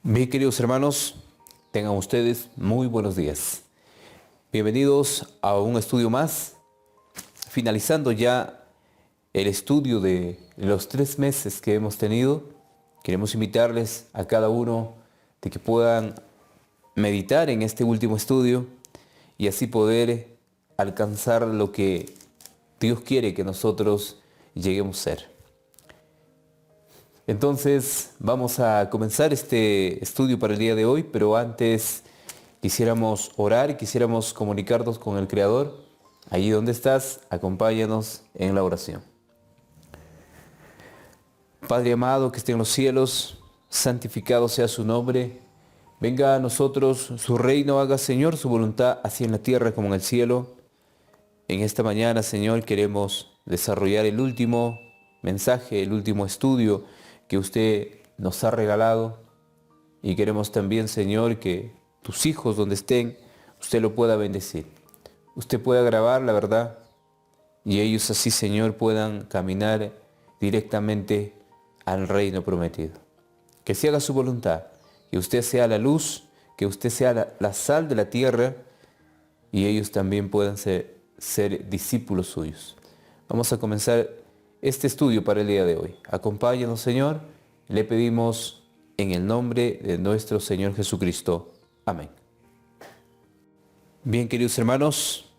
Bien, queridos hermanos, tengan ustedes muy buenos días. Bienvenidos a un estudio más, finalizando ya el estudio de los 3 meses que hemos tenido. Queremos invitarles a cada uno de que puedan meditar en este último estudio y así poder alcanzar lo que Dios quiere que nosotros lleguemos a ser. Entonces vamos a comenzar este estudio para el día de hoy, pero antes quisiéramos orar y quisiéramos comunicarnos con el Creador. Allí donde estás, acompáñanos en la oración. Padre amado que esté en los cielos, santificado sea su nombre. Venga a nosotros su reino, haga Señor su voluntad, así en la tierra como en el cielo. En esta mañana, Señor, queremos desarrollar el último mensaje, el último estudio que usted nos ha regalado, y queremos también, Señor, que tus hijos donde estén, usted lo pueda bendecir. Usted pueda grabar la verdad y ellos así, Señor, puedan caminar directamente al reino prometido. Que se haga su voluntad, que usted sea la luz, que usted sea la sal de la tierra y ellos también puedan ser discípulos suyos. Vamos a comenzar este estudio para el día de hoy. Acompáñanos, Señor, le pedimos en el nombre de nuestro Señor Jesucristo. Amén. Bien, queridos hermanos,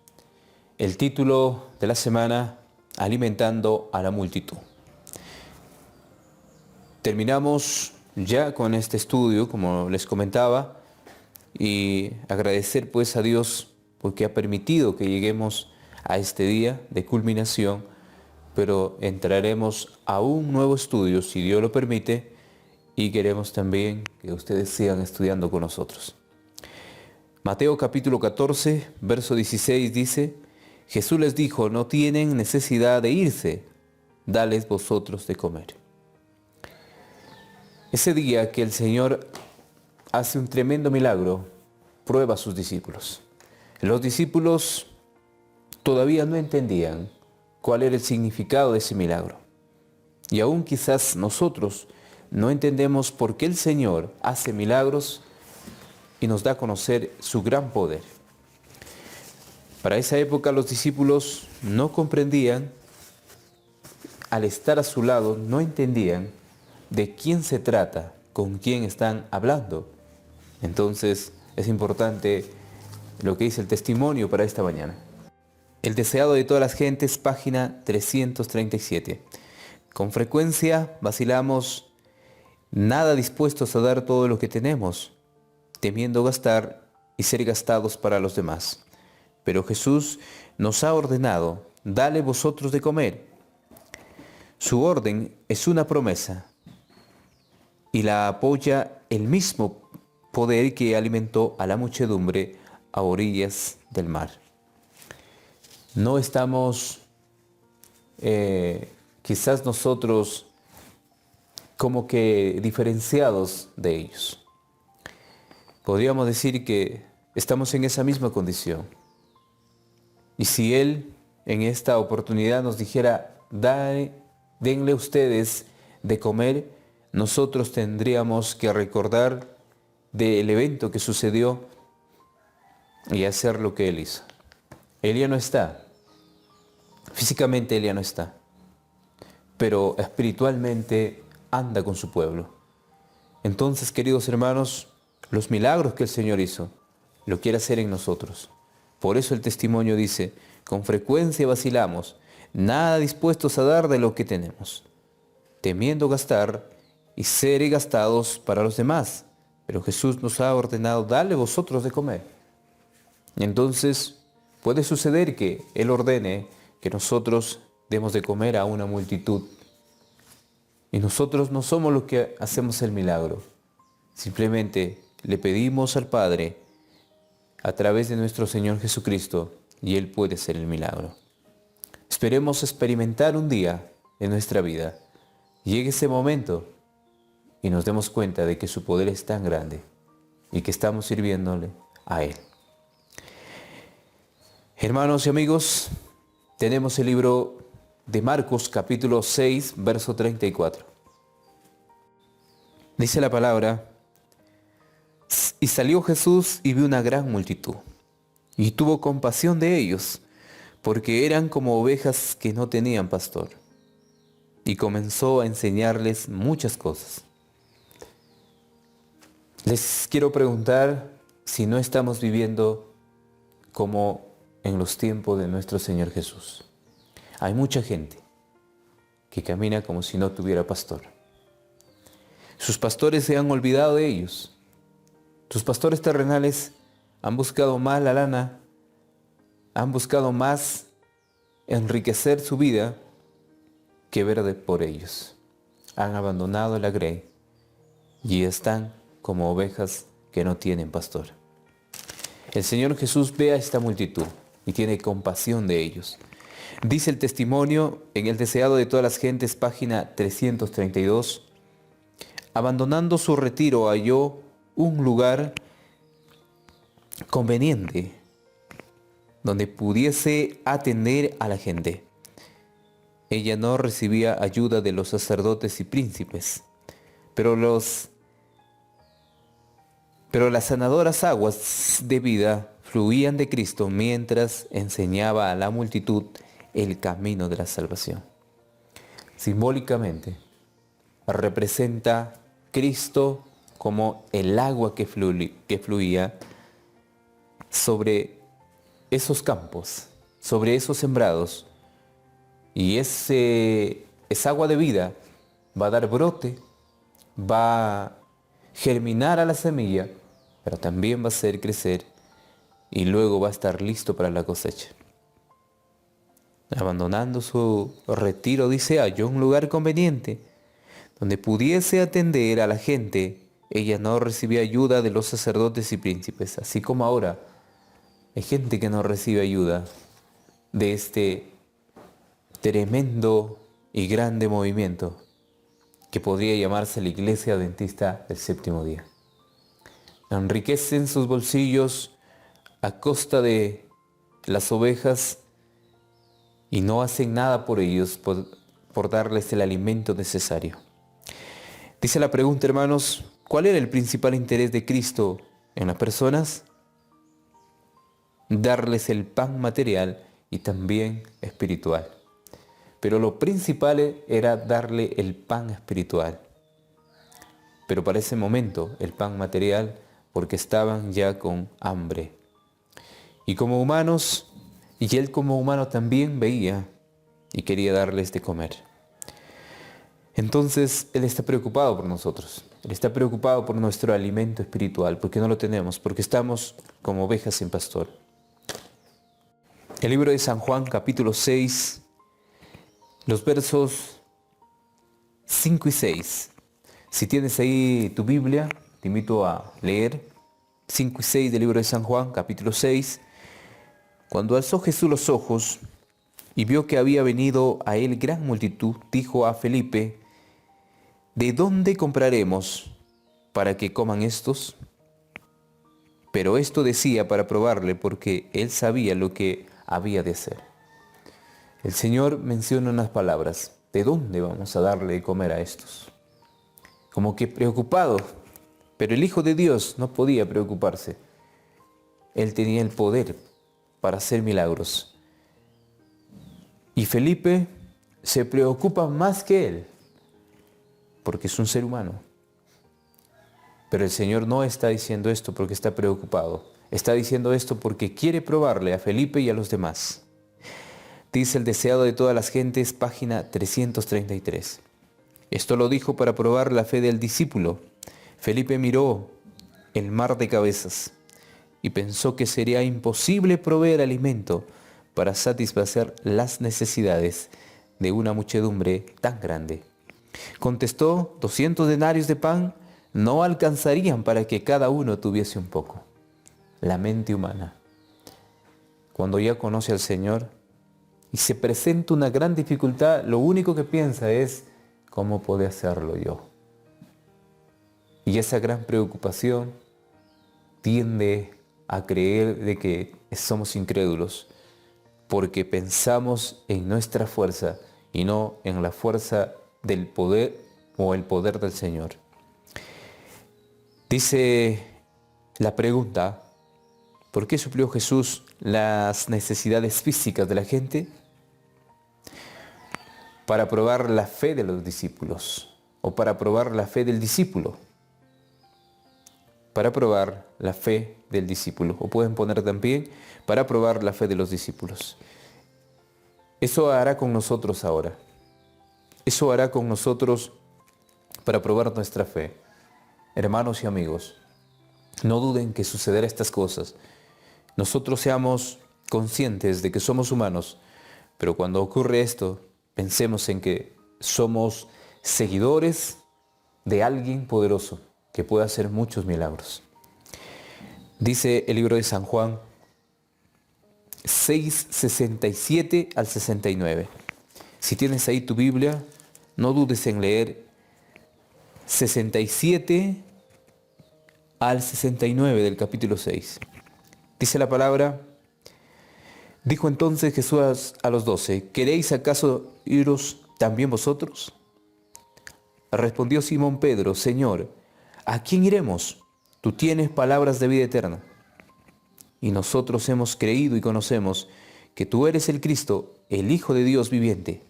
el título de la semana, Alimentando a la multitud. Terminamos ya con este estudio, como les comentaba, y agradecer pues a Dios porque ha permitido que lleguemos a este día de culminación, pero entraremos a un nuevo estudio, si Dios lo permite, y queremos también que ustedes sigan estudiando con nosotros. Mateo capítulo 14, verso 16 dice, Jesús les dijo, no tienen necesidad de irse, dales vosotros de comer. Ese día que el Señor hace un tremendo milagro, prueba a sus discípulos. Los discípulos todavía no entendían cuál era el significado de ese milagro. Y aún quizás nosotros no entendemos por qué el Señor hace milagros y nos da a conocer su gran poder. Para esa época los discípulos no comprendían, al estar a su lado no entendían de quién se trata, con quién están hablando. Entonces es importante lo que dice el testimonio para esta mañana. El deseado de todas las gentes, página 337. Con frecuencia vacilamos, nada dispuestos a dar todo lo que tenemos, temiendo gastar y ser gastados para los demás. Pero Jesús nos ha ordenado, dale vosotros de comer. Su orden es una promesa y la apoya el mismo poder que alimentó a la muchedumbre a orillas del mar. No estamos, quizás nosotros, como que diferenciados de ellos. Podríamos decir que estamos en esa misma condición. Y si Él en esta oportunidad nos dijera, denle ustedes de comer, nosotros tendríamos que recordar del evento que sucedió y hacer lo que Él hizo. Él ya no está. Físicamente Él ya no está, pero espiritualmente anda con su pueblo. Entonces, queridos hermanos, los milagros que el Señor hizo, lo quiere hacer en nosotros. Por eso el testimonio dice, con frecuencia vacilamos, nada dispuestos a dar de lo que tenemos, temiendo gastar y ser gastados para los demás. Pero Jesús nos ha ordenado, dale vosotros de comer. Entonces, puede suceder que Él ordene que nosotros demos de comer a una multitud. Y nosotros no somos los que hacemos el milagro. Simplemente le pedimos al Padre a través de nuestro Señor Jesucristo y Él puede hacer el milagro. Esperemos experimentar un día en nuestra vida. Llegue ese momento y nos demos cuenta de que su poder es tan grande y que estamos sirviéndole a Él. Hermanos y amigos, tenemos el libro de Marcos capítulo 6, verso 34. Dice la palabra, Y salió Jesús y vio una gran multitud, y tuvo compasión de ellos, porque eran como ovejas que no tenían pastor. Y comenzó a enseñarles muchas cosas. Les quiero preguntar si no estamos viviendo como en los tiempos de nuestro Señor Jesús. Hay mucha gente que camina como si no tuviera pastor. Sus pastores se han olvidado de ellos. Sus pastores terrenales han buscado más la lana, han buscado más enriquecer su vida que ver por ellos. Han abandonado la grey y están como ovejas que no tienen pastor. El Señor Jesús ve a esta multitud y tiene compasión de ellos. Dice el testimonio en El deseado de todas las gentes, página 332, abandonando su retiro halló un lugar conveniente donde pudiese atender a la gente. Ella no recibía ayuda de los sacerdotes y príncipes, pero las sanadoras aguas de vida fluían de Cristo mientras enseñaba a la multitud el camino de la salvación. Simbólicamente, representa Cristo como el agua que fluía sobre esos campos, sobre esos sembrados. Y esa agua de vida va a dar brote, va a germinar a la semilla, pero también va a hacer crecer y luego va a estar listo para la cosecha. Abandonando su retiro, dice, halló un lugar conveniente donde pudiese atender a la gente. Ella no recibía ayuda de los sacerdotes y príncipes, así como ahora hay gente que no recibe ayuda de este tremendo y grande movimiento que podría llamarse la Iglesia Adventista del Séptimo Día. Enriquecen sus bolsillos a costa de las ovejas y no hacen nada por ellos, por darles el alimento necesario. Dice la pregunta, hermanos, ¿cuál era el principal interés de Cristo en las personas? Darles el pan material y también espiritual. Pero lo principal era darle el pan espiritual. Pero para ese momento el pan material, porque estaban ya con hambre. Y como humanos, y él como humano también veía y quería darles de comer. Entonces Él está preocupado por nosotros. Él está preocupado por nuestro alimento espiritual, porque no lo tenemos, porque estamos como ovejas sin pastor. El libro de San Juan, capítulo 6, los versos 5 y 6. Si tienes ahí tu Biblia, te invito a leer 5 y 6 del libro de San Juan, capítulo 6. Cuando alzó Jesús los ojos y vio que había venido a él gran multitud, dijo a Felipe, ¿de dónde compraremos para que coman estos? Pero esto decía para probarle, porque él sabía lo que había de hacer. El Señor menciona unas palabras, ¿de dónde vamos a darle de comer a estos? Como que preocupado, pero el Hijo de Dios no podía preocuparse. Él tenía el poder para hacer milagros. Y Felipe se preocupa más que él, porque es un ser humano. Pero el Señor no está diciendo esto porque está preocupado. Está diciendo esto porque quiere probarle a Felipe y a los demás. Dice el deseado de todas las gentes, página 333. Esto lo dijo para probar la fe del discípulo. Felipe miró el mar de cabezas y pensó que sería imposible proveer alimento para satisfacer las necesidades de una muchedumbre tan grande. Contestó, 200 denarios de pan no alcanzarían para que cada uno tuviese un poco. La mente humana, cuando ya conoce al Señor y se presenta una gran dificultad, lo único que piensa es, ¿cómo puedo hacerlo yo? Y esa gran preocupación tiende a creer de que somos incrédulos, porque pensamos en nuestra fuerza y no en la fuerza del poder o el poder del Señor. Dice la pregunta, ¿por qué suplió Jesús las necesidades físicas de la gente? Para probar la fe de los discípulos, o para probar la fe del discípulo. Para probar la fe del discípulo, o pueden poner también, para probar la fe de los discípulos. Eso hará con nosotros ahora. Eso hará con nosotros para probar nuestra fe. Hermanos y amigos, no duden que sucederá estas cosas. Nosotros seamos conscientes de que somos humanos, pero cuando ocurre esto, pensemos en que somos seguidores de alguien poderoso que puede hacer muchos milagros. Dice el libro de San Juan 6, 67 al 69. Si tienes ahí tu Biblia, no dudes en leer 67 al 69 del capítulo 6. Dice la palabra: dijo entonces Jesús a los 12, ¿queréis acaso iros también vosotros? Respondió Simón Pedro, Señor, ¿a quién iremos? Tú tienes palabras de vida eterna. Y nosotros hemos creído y conocemos que tú eres el Cristo, el Hijo de Dios viviente.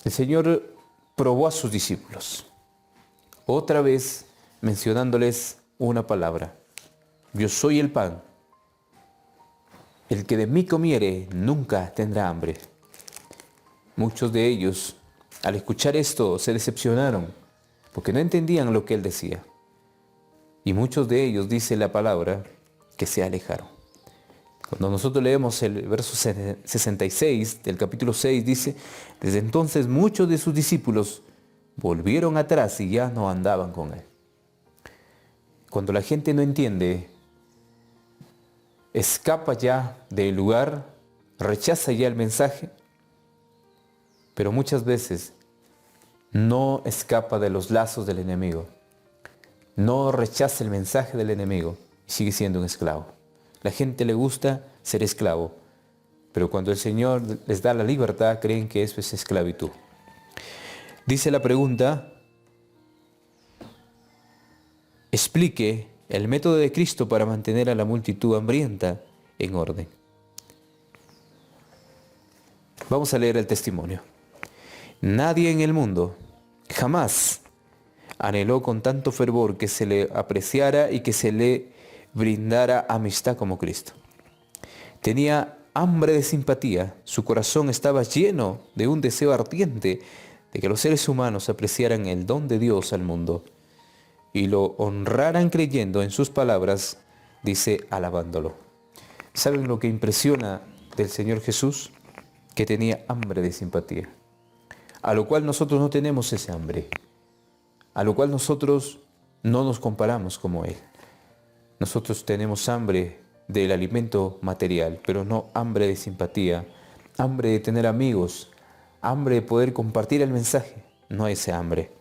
El Señor probó a sus discípulos, otra vez mencionándoles una palabra. Yo soy el pan. El que de mí comiere nunca tendrá hambre. Muchos de ellos, al escuchar esto, se decepcionaron, porque no entendían lo que Él decía. Y muchos de ellos, dice la palabra, que se alejaron. Cuando nosotros leemos el verso 66 del capítulo 6, dice, desde entonces muchos de sus discípulos volvieron atrás y ya no andaban con Él. Cuando la gente no entiende, escapa ya del lugar, rechaza ya el mensaje, pero muchas veces no escapa de los lazos del enemigo. No rechaza el mensaje del enemigo y sigue siendo un esclavo. La gente le gusta ser esclavo, pero cuando el Señor les da la libertad, creen que eso es esclavitud. Dice la pregunta, explique el método de Cristo para mantener a la multitud hambrienta en orden. Vamos a leer el testimonio. Nadie en el mundo jamás anheló con tanto fervor que se le apreciara y que se le brindara amistad como Cristo. Tenía hambre de simpatía, su corazón estaba lleno de un deseo ardiente de que los seres humanos apreciaran el don de Dios al mundo y lo honraran creyendo en sus palabras, dice, alabándolo. ¿Saben lo que impresiona del Señor Jesús? Que tenía hambre de simpatía, a lo cual nosotros no tenemos ese hambre, a lo cual nosotros no nos comparamos como Él. Nosotros tenemos hambre del alimento material, pero no hambre de simpatía, hambre de tener amigos, hambre de poder compartir el mensaje. No hay ese hambre.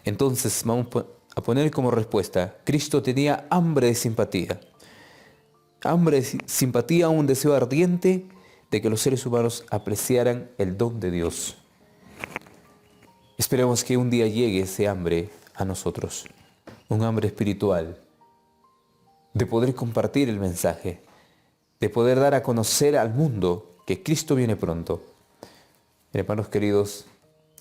Entonces vamos a poner como respuesta, Cristo tenía hambre de simpatía. Hambre de simpatía, un deseo ardiente de que los seres humanos apreciaran el don de Dios. Esperemos que un día llegue ese hambre a nosotros, un hambre espiritual, de poder compartir el mensaje, de poder dar a conocer al mundo que Cristo viene pronto. Hermanos queridos,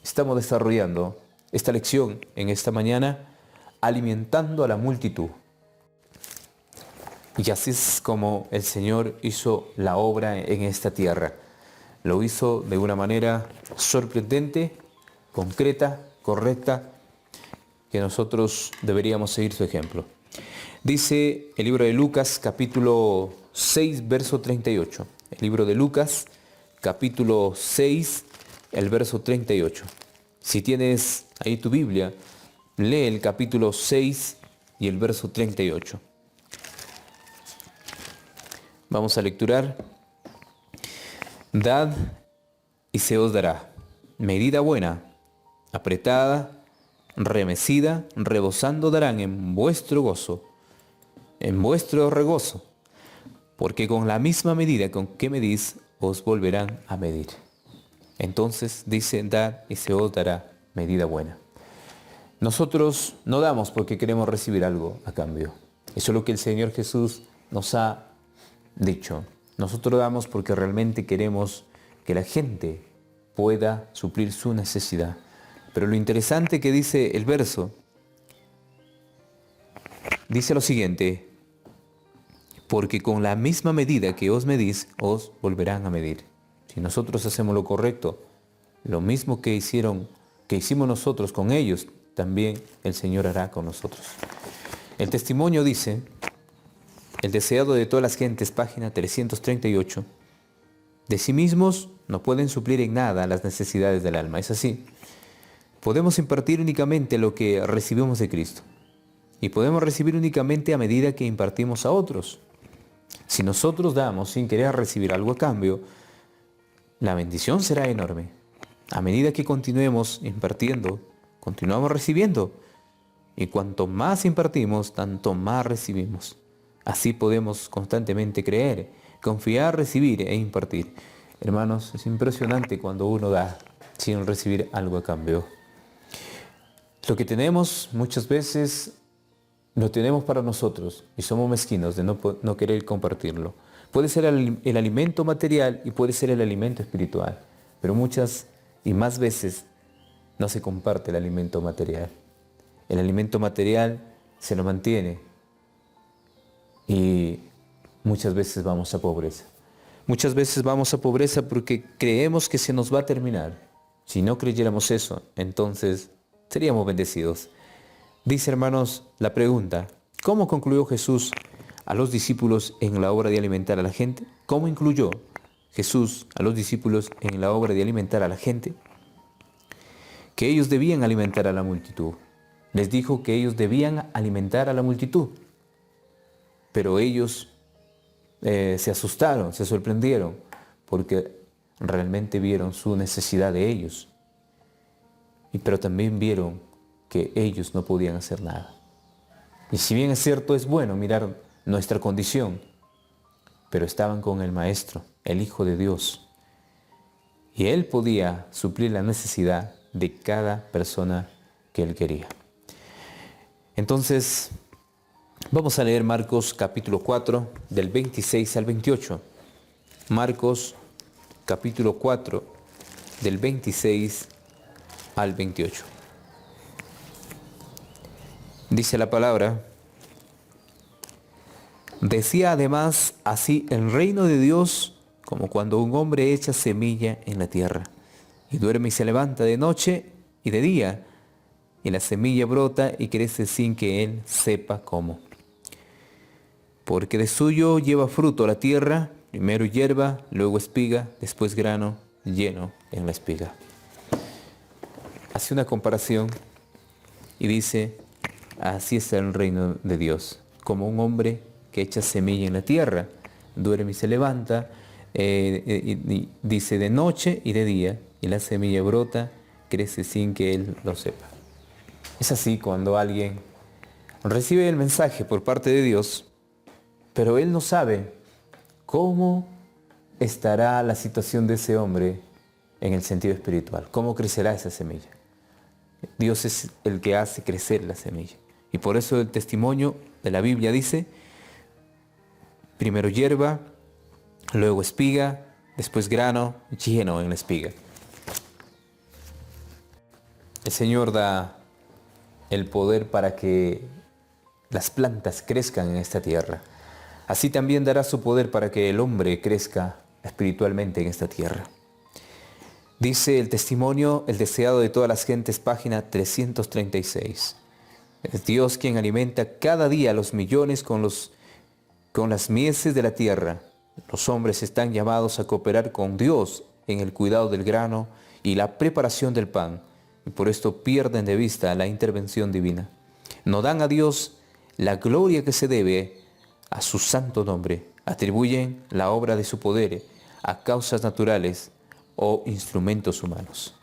estamos desarrollando esta lección en esta mañana, alimentando a la multitud. Y así es como el Señor hizo la obra en esta tierra. Lo hizo de una manera sorprendente, concreta, correcta, que nosotros deberíamos seguir su ejemplo. Dice el libro de Lucas, capítulo 6, verso 38. El libro de Lucas, capítulo 6, el verso 38. Si tienes ahí tu Biblia, lee el capítulo 6 y el verso 38. Vamos a lecturar. Dad y se os dará. Medida buena, apretada, remecida, rebosando darán en vuestro gozo, en vuestro regozo, porque con la misma medida con que medís, os volverán a medir. Entonces dice, dad y se os dará medida buena. Nosotros no damos porque queremos recibir algo a cambio. Eso es lo que el Señor Jesús nos ha dicho. Nosotros damos porque realmente queremos que la gente pueda suplir su necesidad. Pero lo interesante que dice el verso, dice lo siguiente: porque con la misma medida que os medís, os volverán a medir. Si nosotros hacemos lo correcto, lo mismo que hicimos nosotros con ellos, también el Señor hará con nosotros. El testimonio dice, el deseado de todas las gentes, página 338, de sí mismos no pueden suplir en nada las necesidades del alma. Es así. Podemos impartir únicamente lo que recibimos de Cristo. Y podemos recibir únicamente a medida que impartimos a otros. Si nosotros damos sin querer recibir algo a cambio, la bendición será enorme. A medida que continuemos impartiendo, continuamos recibiendo. Y cuanto más impartimos, tanto más recibimos. Así podemos constantemente creer, confiar, recibir e impartir. Hermanos, es impresionante cuando uno da sin recibir algo a cambio. Lo que tenemos muchas veces lo tenemos para nosotros y somos mezquinos de no querer compartirlo. Puede ser el alimento material y puede ser el alimento espiritual, pero muchas y más veces no se comparte el alimento material. El alimento material se lo mantiene y muchas veces vamos a pobreza. Muchas veces vamos a pobreza porque creemos que se nos va a terminar. Si no creyéramos eso, entonces seríamos bendecidos. Dice, hermanos, la pregunta: ¿cómo concluyó Jesús a los discípulos en la obra de alimentar a la gente? ¿Cómo incluyó Jesús a los discípulos en la obra de alimentar a la gente? Que ellos debían alimentar a la multitud. Les dijo que ellos debían alimentar a la multitud. Pero ellos se asustaron, se sorprendieron, porque realmente vieron su necesidad de ellos. Pero también vieron que ellos no podían hacer nada. Y si bien es cierto, es bueno mirar nuestra condición, pero estaban con el Maestro, el Hijo de Dios. Y Él podía suplir la necesidad de cada persona que Él quería. Entonces, vamos a leer Marcos capítulo 4, del 26 al 28. Marcos capítulo 4, del 26 al 28. Dice la palabra: decía además así el reino de Dios como cuando un hombre echa semilla en la tierra, y duerme y se levanta de noche y de día, y la semilla brota y crece sin que él sepa cómo. Porque de suyo lleva fruto la tierra, primero hierba, luego espiga, después grano lleno en la espiga. Hace una comparación y dice: así está el reino de Dios, como un hombre que echa semilla en la tierra, duerme y se levanta, y dice de noche y de día, y la semilla brota, crece sin que él lo sepa. Es así cuando alguien recibe el mensaje por parte de Dios, pero él no sabe cómo estará la situación de ese hombre en el sentido espiritual, cómo crecerá esa semilla. Dios es el que hace crecer la semilla. Y por eso el testimonio de la Biblia dice: primero hierba, luego espiga, después grano lleno en la espiga. El Señor da el poder para que las plantas crezcan en esta tierra. Así también dará su poder para que el hombre crezca espiritualmente en esta tierra. Dice el testimonio, el deseado de todas las gentes, página 336. Es Dios quien alimenta cada día a los millones con las mieses de la tierra. Los hombres están llamados a cooperar con Dios en el cuidado del grano y la preparación del pan, y por esto pierden de vista la intervención divina. No dan a Dios la gloria que se debe a su santo nombre. Atribuyen la obra de su poder a causas naturales o instrumentos humanos.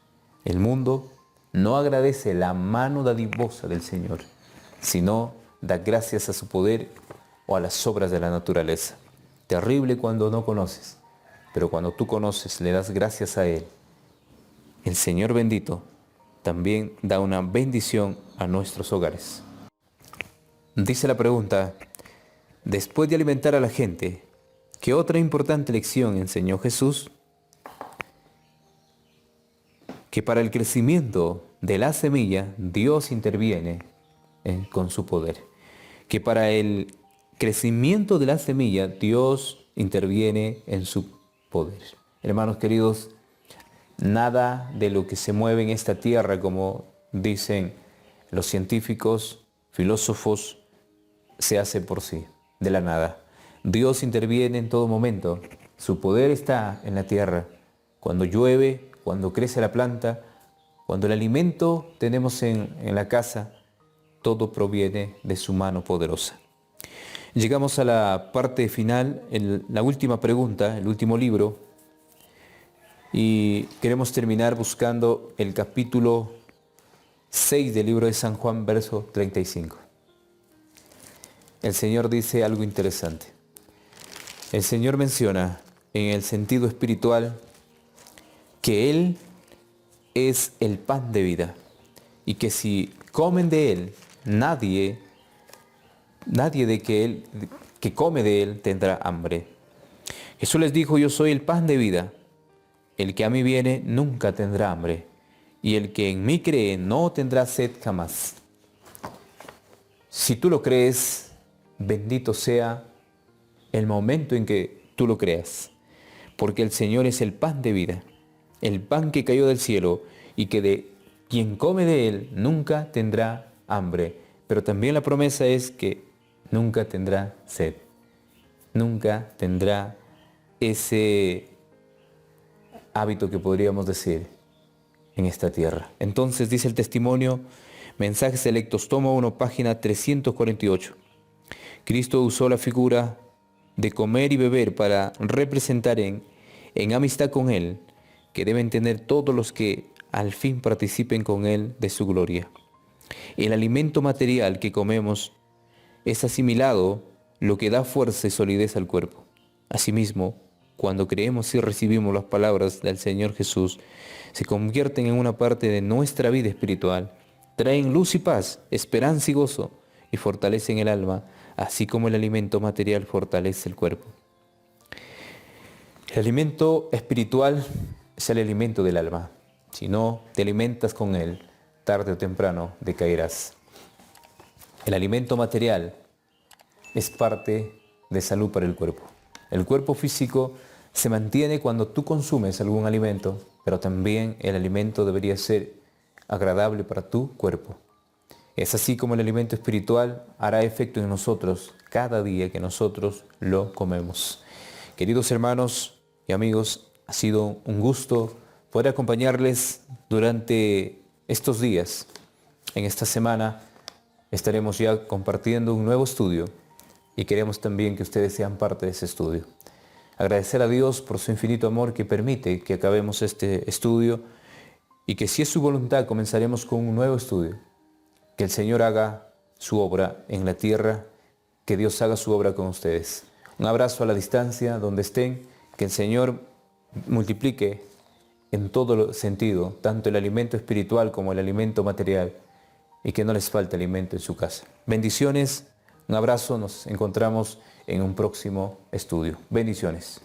El mundo no agradece la mano dadivosa del Señor, sino da gracias a su poder o a las obras de la naturaleza. Terrible cuando no conoces, pero cuando tú conoces le das gracias a Él. El Señor bendito también da una bendición a nuestros hogares. Dice la pregunta, después de alimentar a la gente, ¿qué otra importante lección enseñó Jesús? Que para el crecimiento de la semilla, Dios interviene con su poder. Que para el crecimiento de la semilla, Dios interviene en su poder. Hermanos queridos, nada de lo que se mueve en esta tierra, como dicen los científicos, filósofos, se hace por sí, de la nada. Dios interviene en todo momento. Su poder está en la tierra. Cuando llueve, cuando crece la planta, cuando el alimento tenemos en la casa, todo proviene de su mano poderosa. Llegamos a la parte final, la última pregunta, el último libro, y queremos terminar buscando el capítulo 6 del libro de San Juan, verso 35. El Señor dice algo interesante. El Señor menciona en el sentido espiritual que Él es el pan de vida y que si comen de Él, nadie que come de Él tendrá hambre. Jesús les dijo, yo soy el pan de vida. El que a mí viene nunca tendrá hambre, y el que en mí cree no tendrá sed jamás. Si tú lo crees, bendito sea el momento en que tú lo creas, porque el Señor es el pan de vida, el pan que cayó del cielo, y que de quien come de Él nunca tendrá hambre. Pero también la promesa es que nunca tendrá sed, nunca tendrá ese hábito que podríamos decir en esta tierra. Entonces dice el testimonio, Mensajes Selectos, tomo 1, página 348. Cristo usó la figura de comer y beber para representar en amistad con Él, que deben tener todos los que al fin participen con Él de su gloria. El alimento material que comemos es asimilado, lo que da fuerza y solidez al cuerpo. Asimismo, cuando creemos y recibimos las palabras del Señor Jesús, se convierten en una parte de nuestra vida espiritual, traen luz y paz, esperanza y gozo, y fortalecen el alma, así como el alimento material fortalece el cuerpo. El alimento espiritual es el alimento del alma. Si no te alimentas con él, tarde o temprano decaerás. El alimento material es parte de salud para el cuerpo. El cuerpo físico se mantiene cuando tú consumes algún alimento, pero también el alimento debería ser agradable para tu cuerpo. Es así como el alimento espiritual hará efecto en nosotros cada día que nosotros lo comemos. Queridos hermanos y amigos, ha sido un gusto poder acompañarles durante estos días. En esta semana estaremos ya compartiendo un nuevo estudio y queremos también que ustedes sean parte de ese estudio. Agradecer a Dios por su infinito amor que permite que acabemos este estudio y que si es su voluntad comenzaremos con un nuevo estudio. Que el Señor haga su obra en la tierra, que Dios haga su obra con ustedes. Un abrazo a la distancia, donde estén, que el Señor multiplique en todo sentido, tanto el alimento espiritual como el alimento material, y que no les falte alimento en su casa. Bendiciones, un abrazo, nos encontramos en un próximo estudio. Bendiciones.